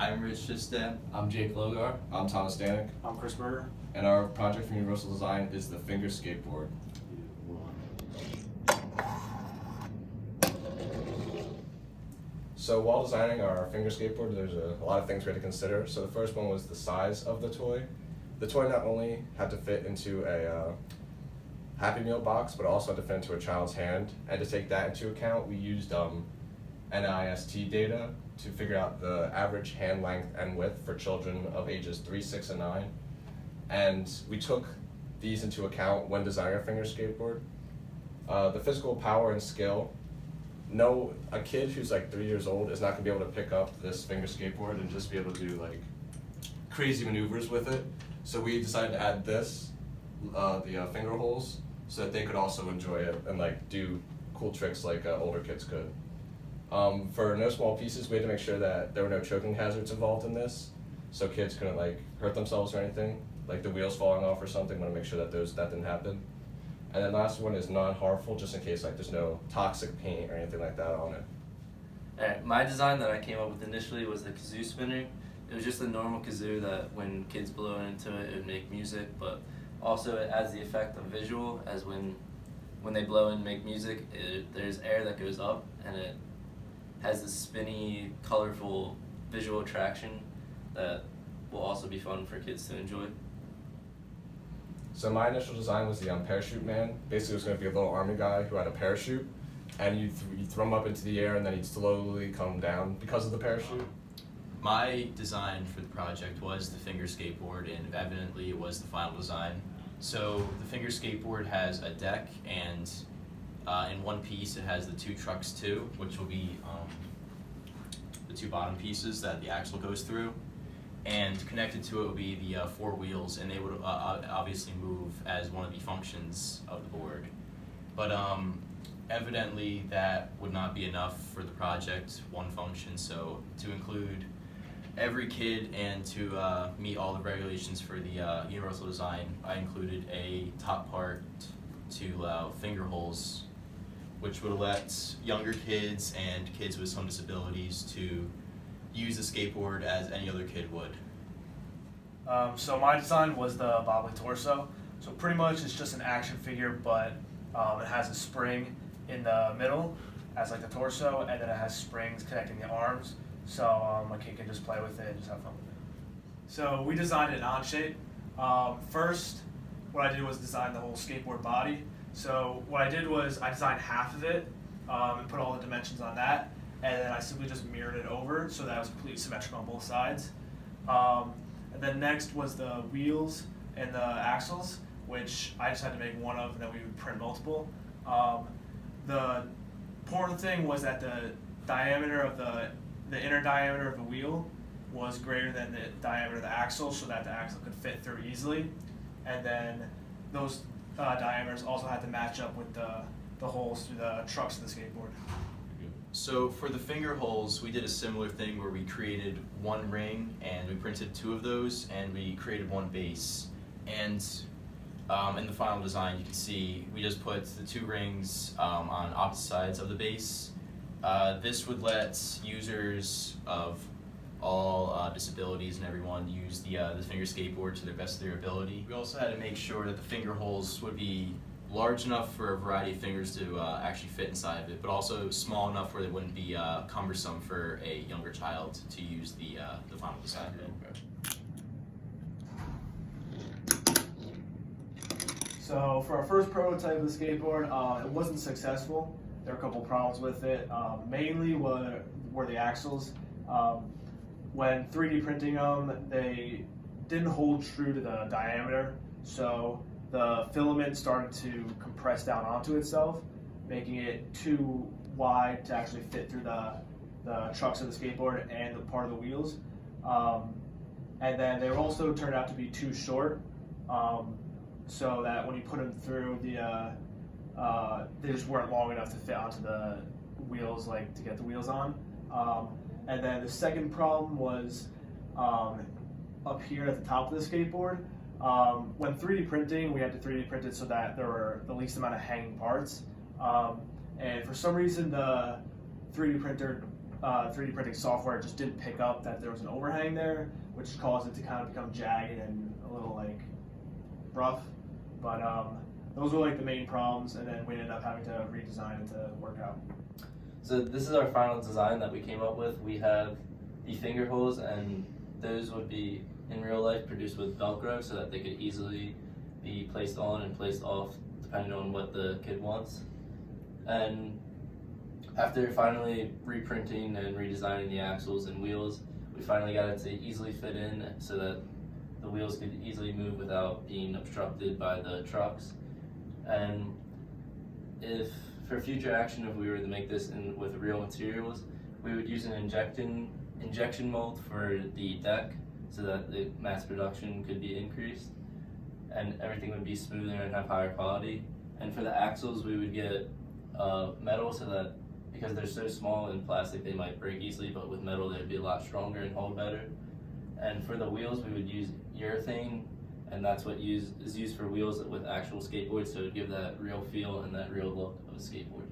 I'm Rich Sistan. I'm Jake Logar. I'm Thomas Danik. I'm Chris Berger. And our project from Universal Design is the Finger Skateboard. So while designing our Finger Skateboard, there's a lot of things we had to consider. So the first one was the size of the toy. The toy not only had to fit into a Happy Meal box, but also had to fit into a child's hand. And to take that into account, we used NIST data to figure out the average hand length and width for children of ages 3, 6, and 9. And we took these into account when designing our Finger Skateboard. The physical power and skill. No, a kid who's like 3 years old is not gonna be able to pick up this Finger Skateboard and just be able to do like crazy maneuvers with it. So we decided to add this, the finger holes, so that they could also enjoy it and like do cool tricks like older kids could. For no small pieces, we had to make sure that there were no choking hazards involved in this, so kids couldn't like hurt themselves or anything, like the wheels falling off or something. We want to make sure that that didn't happen. And then last one is non-harmful, just in case like there's no toxic paint or anything like that on it. Alright, my design that I came up with initially was the kazoo spinner. It was just a normal kazoo that when kids blow into it, it would make music, but also it adds the effect of visual, as when they blow and make music, there's air that goes up and it has this spinny, colorful visual attraction that will also be fun for kids to enjoy. So my initial design was the parachute man. Basically, it was going to be a little army guy who had a parachute, and you throw him up into the air, and then he'd slowly come down because of the parachute. My design for the project was the Finger Skateboard, and evidently it was the final design. So the Finger Skateboard has a deck, and in one piece it has the two trucks too, which will be the two bottom pieces that the axle goes through. And connected to it will be the 4 wheels, and they would obviously move as one of the functions of the board. But evidently that would not be enough for the project, one function, so to include every kid and to meet all the regulations for the Universal Design, I included a top part to allow finger holes, which would let younger kids and kids with some disabilities to use the skateboard as any other kid would. So my design was the Bobbly Torso. So pretty much it's just an action figure, but it has a spring in the middle as like the torso, and then it has springs connecting the arms. So a kid can just play with it and just have fun with it. So we designed it on shape. First, what I did was design the whole skateboard body. So what I did was I designed half of it and put all the dimensions on that. And then I simply just mirrored it over so that it was completely symmetrical on both sides. And then next was the wheels and the axles, which I just had to make one of, and then we would print multiple. The important thing was that the diameter of the inner diameter of the wheel was greater than the diameter of the axle, so that the axle could fit through easily. And then those diameters also had to match up with the holes through the trucks of the skateboard. So for the finger holes, we did a similar thing where we created one ring and we printed 2 of those, and we created one base. And in the final design, you can see we just put the 2 rings on opposite sides of the base. This would let users of all disabilities and everyone use the Finger Skateboard to the best of their ability. We also had to make sure that the finger holes would be large enough for a variety of fingers to actually fit inside of it, but also small enough where they wouldn't be cumbersome for a younger child to use the final design. So for our first prototype of the skateboard, it wasn't successful. There were a couple problems with it. Mainly were the axles. When 3D printing them, they didn't hold true to the diameter, so the filament started to compress down onto itself, making it too wide to actually fit through the trucks of the skateboard and the part of the wheels. And then they also turned out to be too short, so that when you put them through they just weren't long enough to fit onto the wheels, like to get the wheels on. And then the second problem was up here at the top of the skateboard. When 3D printing, we had to 3D print it so that there were the least amount of hanging parts. And for some reason, the 3D printer 3D printing software just didn't pick up that there was an overhang there, which caused it to kind of become jagged and a little like rough. But those were like the main problems, and then we ended up having to redesign it to work out. So this is our final design that we came up with. We have the finger holes, and those would be in real life produced with Velcro so that they could easily be placed on and placed off depending on what the kid wants. And after finally reprinting and redesigning the axles and wheels, we finally got it to easily fit in so that the wheels could easily move without being obstructed by the trucks. And if for future action, if we were to make this with real materials, we would use an injection mold for the deck so that the mass production could be increased and everything would be smoother and have higher quality. And for the axles, we would get metal so that, because they're so small in plastic, they might break easily, but with metal they'd be a lot stronger and hold better. And for the wheels, we would use urethane, and that's what is used for wheels with actual skateboards, so it would give that real feel and that real look of a skateboard.